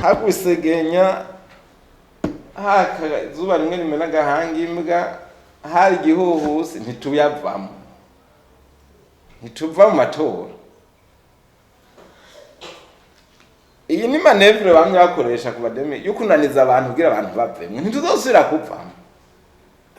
hagusegenya haka zuba rimwe rimena gahanga imbwa hari gihuhusi ntituyavamo ntituva mu matora. Iyi ni manevre bamwe bakoresha ku bademe yo kunaniza abantu kugira abantu bavemwe ntituzosubira kuvamo.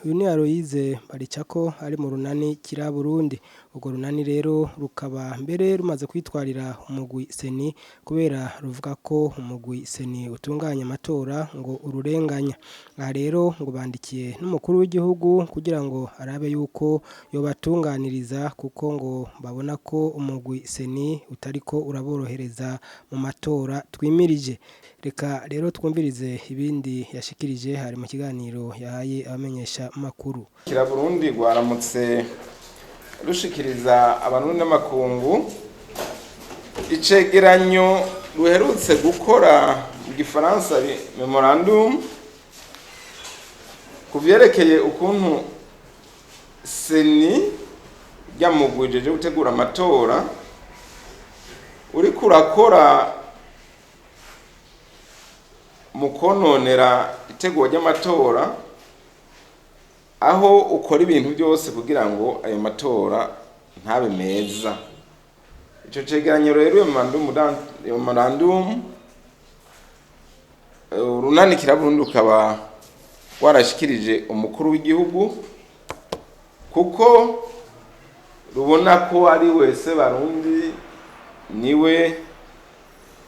Uyu ni Aloyize Baricako ari mu Urunani KIRA-BURUNDI. Urwo runani rero rukaba mbere rumaze kwitwarira umugwi CENI kubera ruvuga ko umugwi CENI utunganya amatora ngo ururenganya. Aha rero ngo bandikiye n'umukuru w'igihugu kugira ngo arabe yuko yobatunganiriza kuko ngo babona ko umugwi CENI utariko uraborohereza mu matora twimirije. Reka rero twumvirize ibindi yashikirije hari mu kiganiro yahaye abamenyesha makuru. KIRA-BURUNDI rwaramutse rushikiriza abantu n'amakungu icegeranyo ruherutse gukora mu Gifaransa memorandum kuvyerekeye ukuntu CENI ryamugwijeje gutegura amatora uriko urakora mu kononera itegurwa ry'amatora aho ukora ibintu byose kugira ngo ayo matora ntabe meza. Ico cegeranyo rero memorandum Urunani KIRA-BURUNDI ukaba warashikirije umukuru w'igihugu kuko rubona ko ari wese Barundi niwe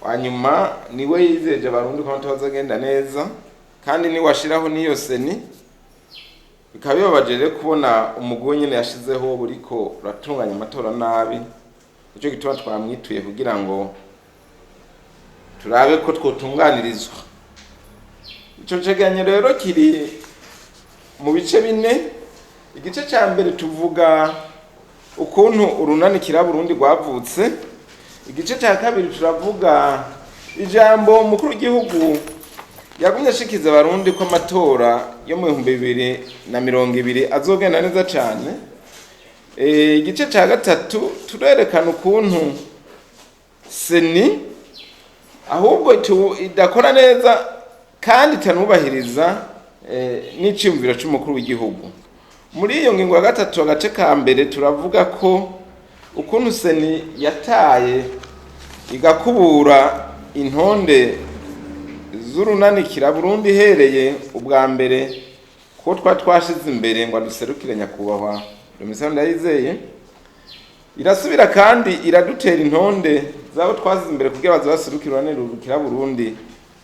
wanyuma niwe yizeje Barundi ko batazagenda neza kandi ni washiraho niyo CENI. Bikaba bibabaje kubona umugwi nyene yashizeho buriko ratunganya amatora nabi. Ico gituma twamwituye kugira ngo turabe ko twotunganirizwa. Ico cegeranyo rero kiri mu bice bine. Igice ca mbere tuvuga ukuntu Urunani KIRA-BURUNDI rwavutse. Igice ca kabiri turavuga ijambo umukuru w'igihugu yagumye ashikiza Abarundi ko amatora yo mu 2020 azogenda neza cyane. Igice ca gatatu turerekana ukuntu CENI ahubwo idakora neza kandi itanubahiriza n'iciyumviro c'umukuru w'igihugu. Muri iyo ngingo ya gatatu agace ka mbere turavuga ko ukuntu CENI yataye igakubura intonde z'Urunani KIRA-BURUNDI hereye ubwa mbere ko twashize imbere ngo aduserukire nyakubahwa Domisani Ndayizeye, irasubira kandi iradutera intonde zabo twasize imbere kugira baze baserukira Urunani KIRA-BURUNDI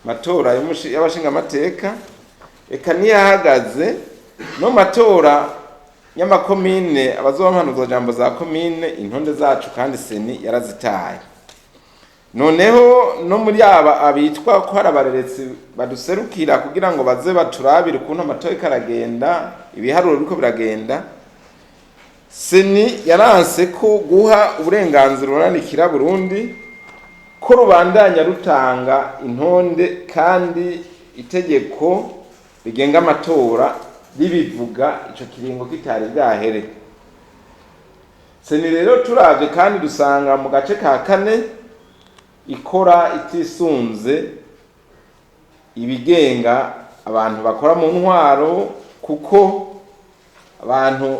matora y'abashinga amateka. Eka niyahagaze no matora y'amakomine abazobampanuza jambo za komine intonde zacu kandi CENI yarazitaye. Noneho no muri aba abitwa ko harabareretsi baduserukira kugira ngo baze baturabire ukuntu amatora karagenda ibiharuro biko biragenda. CENI yaranse ko guha uburenganzira Urunani KIRA-BURUNDI ko rubandanya rutanga intonde kandi itegeko rigenga amatora ribivuga ico kiringo kitari bwahere. CENI rero turavye kandi dusanga mu gace ka kane ikora itisunze ibigenga abantu bakora mu ntwaro kuko abantu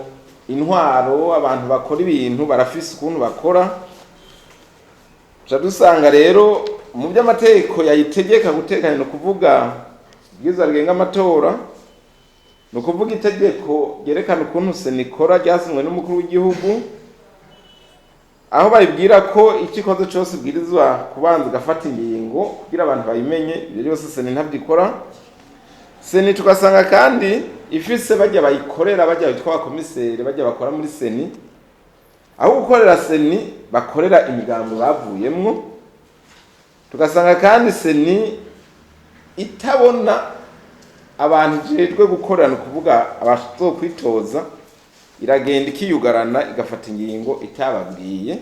bakora ibintu barafise ukuntu bakora. Dusanga rero mu by'amategeko yayitegeka gutekana no kuvuga bwiza rigenga amatora no kuvuga itegeko yerekana ukuntu CENI ikora ryasinywe n'umukuru w'igihugu aho bayibwira ko ikikoze cyose bwirizwa kubanza gafata ingingo kugira abantu bayimenye. Ibyo byose CENI ntabyikora. CENI tugasanga kandi ifise bajya bayikorera bajya bitwa abakomiseri bajya bakora muri CENI aho gukorera CENI bakorera imigambo bavuyemwo. Tugasanga kandi CENI itabona abantu jejwe gukorana kuvuga abazokwitoza iragenda ikiyugarana igafata ingingo itababwiye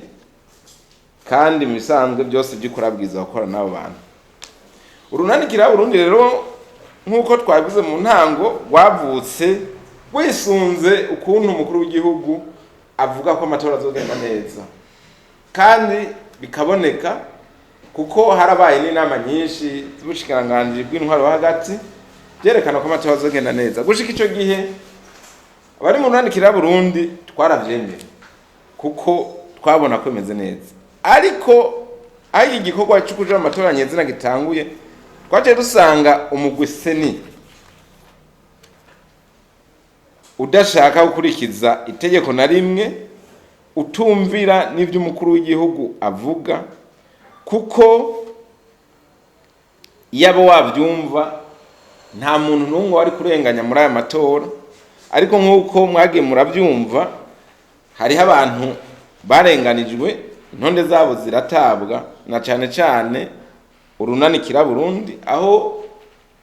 kandi mu bisanzwe byose byikora bwiza gukora nabo bantu. Urunani KIRA-BURUNDI rero nkuko twabivuze mu ntango rwavutse wisunze ukuntu umukuru w'igihugu avuga ko amatora azogenda neza kandi bikaboneka kuko harabaye n'inama nyinshi z'ubushikiranganji bw'intwaro hagati byerekana ko amatora azogenda neza. Gushika ico gihe abari mu Urunani KIRA-BURUNDI twaravyemeye kuko twabona ko imeze neza, ariko aho igikorwa cyo kuja amatora nyezina gitanguye twaje dusanga umugwi CENI udashaka gukurikiza itegeko na rimwe, utumvira n'ivyo umukuru w'igihugu avuga, kuko yabo wavyumva nta muntu n'umwe wari kurenganya muri aya matora, ariko nk'uko mwagiye muravyumva hariho abantu barenganijwe, intonde zabo ziratabwa, na cane cane Urunani KIRA-BURUNDI, aho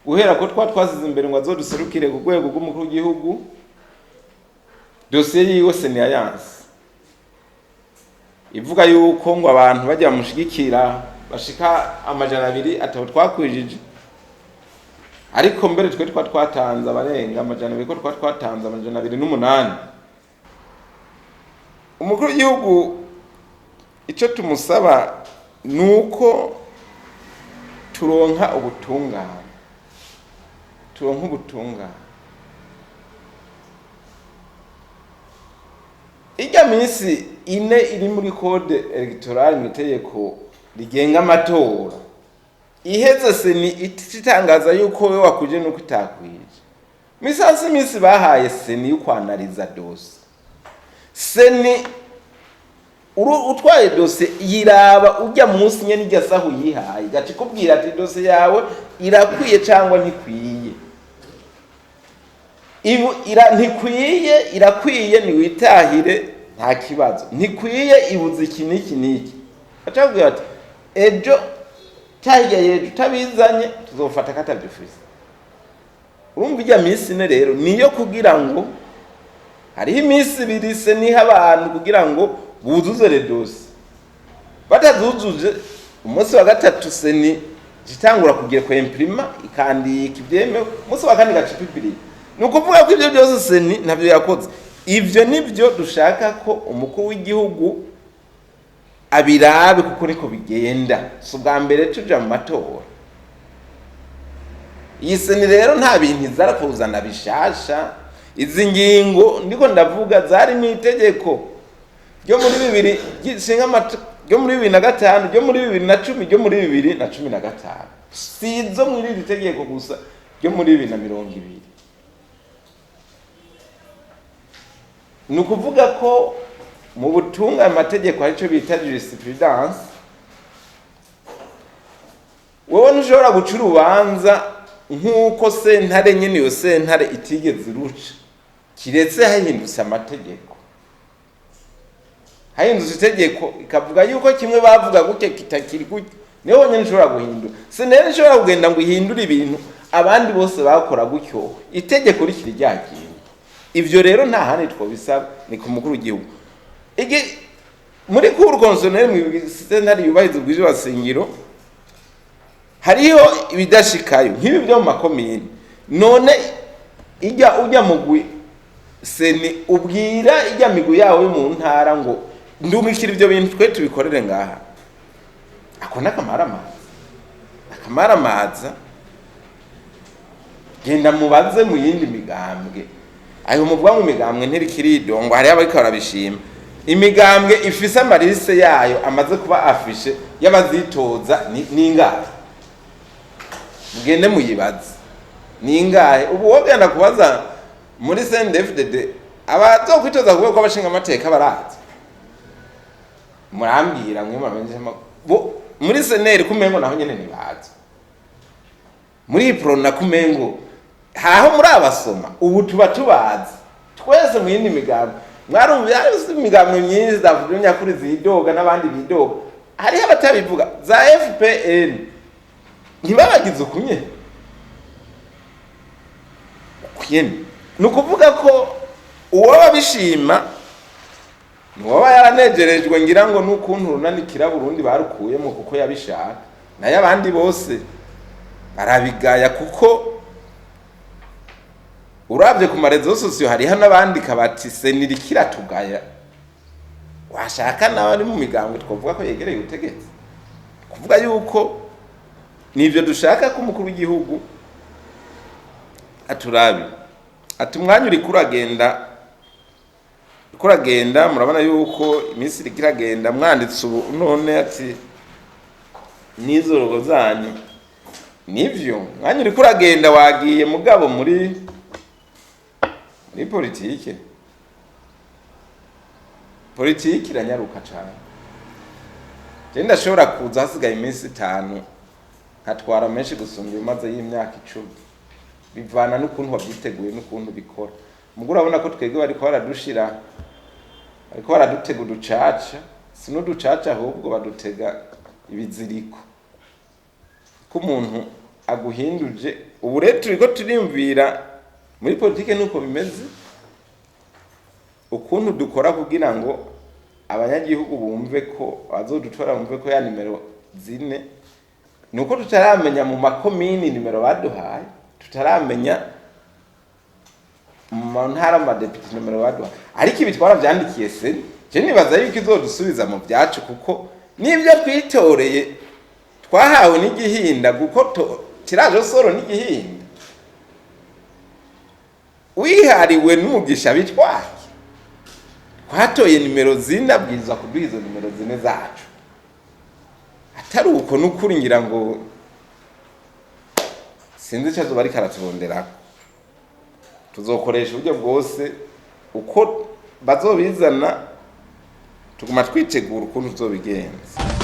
guhera ko twasize imbere ngo azoduserukire ku rwego rw'umukuru w'igihugu, dosiye yiwe CENI yayanse ivuga yuko ngo abantu bajya mushigikira bashika 200 atabo twakwijije, ariko mbere twe twatanze abarenga 200 ko twatanze 208. Umukuru w'igihugu ico tumusaba nuko turonka ubutungane, ijya minsi ine iri muri code electorale mu itegeko rigenga amatora iheze CENI ititangaza yuko we wakuje nuko itakwije. Misasi minsi bahaye CENI yo kwanaliza dose. CENI utwaye dose yiraba ujya munsi nyene igasaho yihaye gaci kubwira ati dose yawe irakwiye cyangwa ntikwiye. Ntikwiye irakwiye ni witahire nta kibazo, ntikwiye ibuze iki niki acabwira ati ejo cyahirya yejo tabizanye tuzofata katabyufise. Urumva ijya minsi ne rero niyo kugira ngo hariho iminsi ibiri CENI abantu kugira ngo buzuze dose, batazuzuje umunsi wa gatatu CENI gitangura kugira ko imprima ikandika ibyemewe, umunsi wa kane gacipipiri. Nukuvuga ko ibyo byose CENI ntabyo yakoze. Ivyo nivyo dushaka ko umukuru w'igihugu abirabe kuko niko bigenda, so bwa mbere tuja mu matora. Iyi CENI rero nta bintu izara kuzana bishasha, izi ngingo ndiko ndavuga zari mu itegeko ryo muri 2000 gishinga ryo muri 2005, ryo muri 2010, ryo muri 2015, sizo muri iri tegeko gusa ryo muri 2020. Nukuvuga ko mu butunga amategeko arico bita jurisprudence, wowe ntushobora guca urubanza nk'uko sentare nyene yo sentare itigeze ruca, kiretse hahindutse amategeko. Hahindutse itegeko ikavuga yuko kimwe bavuga gutya kitakiri gutya, niho nyene nshobora guhindura. Senere nshobora kugenda ngo ihindure ibintu abandi bose bakora gutyo, itegeko rikiri ryagiye. Ivyo rero nta handi twobisaba ni ku mukuru w'igihugu. Muri cour constitutionnelle mu sentare yubahiriza ubwije basingiro hariho ibidashikayo nk'ibi byo mu makomine. None ujya mugwi CENI ubwira ijya migwi yawe mu ntara ngo ndumikira ibyo bintu twe tubikorere ngaha. Ako nakamaramaza genda mubaze mu yindi migambwe. Ayo muvuga mu migambwe ntirikirido ngo hari abari barabishima. Imigambwe ifise amarise yayo amaze kuba afishe y'abazitoza ningahe. Mugende muyibaze ningahe. Ubu wogenda kubaza muri CNDD-FDD abazokwitoza kuvuga ko abashinga amateka barazi. Murambwira mwe mamenye muri CNL kumengo naho nyene nibazi. Muri prona kumengo haho muri abasoma ubu tuba tubazi twese mu yindi migambwe. Mwarumva yari imigambwe myinshi zavuga nyakuri zidoga n'abandi bidoga, hari abatabivuga za FPN ntibabagize ukunye. Nukuvuga ko uwo babishima nuwo yaranejerejwe ngira ngo nukuntu Urunani KIRA-BURUNDI barukuyemo kuko yabishaka, naye abandi bose barabigaya kuko uravye ku marezo sosiyo hariho n'abandi kabati CENI kiratugaya. Washaka n'abari mu migambwe twavuga ko yegereye ubutegetsi kuvuga yuko nivyo dushaka ko umukuru w'igihugu aturabi ati umwanya uri kuragenda murabona yuko iminsi iri kiragenda mwanditse ubu none ati nizo rogo zanyu nivyo mwanya uri kuragenda wagiye mugabo muri politike iranyaruka cyane je ndashobora kuza hasigaye iminsi 5 nkatwara menshi gusumba imaze y'imyaka 10 bivana n'ukuntu wabyiteguye n'ukuntu bikora mugura abona ko twebwe bariko baradutega uducaca sino ducaca ahubwo badutega ibiziriko ko umuntu aguhinduje ubu rero turiko turimvira muri politike nuko bimeze ukuntu dukora kugira ngo abanyagihugu bumve ko bazodutora bumve ko ya nimero 4 nuko tutaramenya mu makomini nimero baduhaye tutaramenya mu ntara amadepite nimero baduhaye ariko ibitwara byandikiye CENI je nibaza yuko izodusubiza mu byacu kuko nibyo twitoreye twahawe n'igihinda guko tiraje soro n'igihinda wihariwe n'umugisha bitwaye twatoye nimero 4 abwirizwa kuduha izo nimero 4 zacu atari uko n'ukuri ngira ngo sinzi cyazo bari karaturondera tuzokoresha uburyo bwose uko bazobizana tuguma twitegura ukuntu tuzobigenza.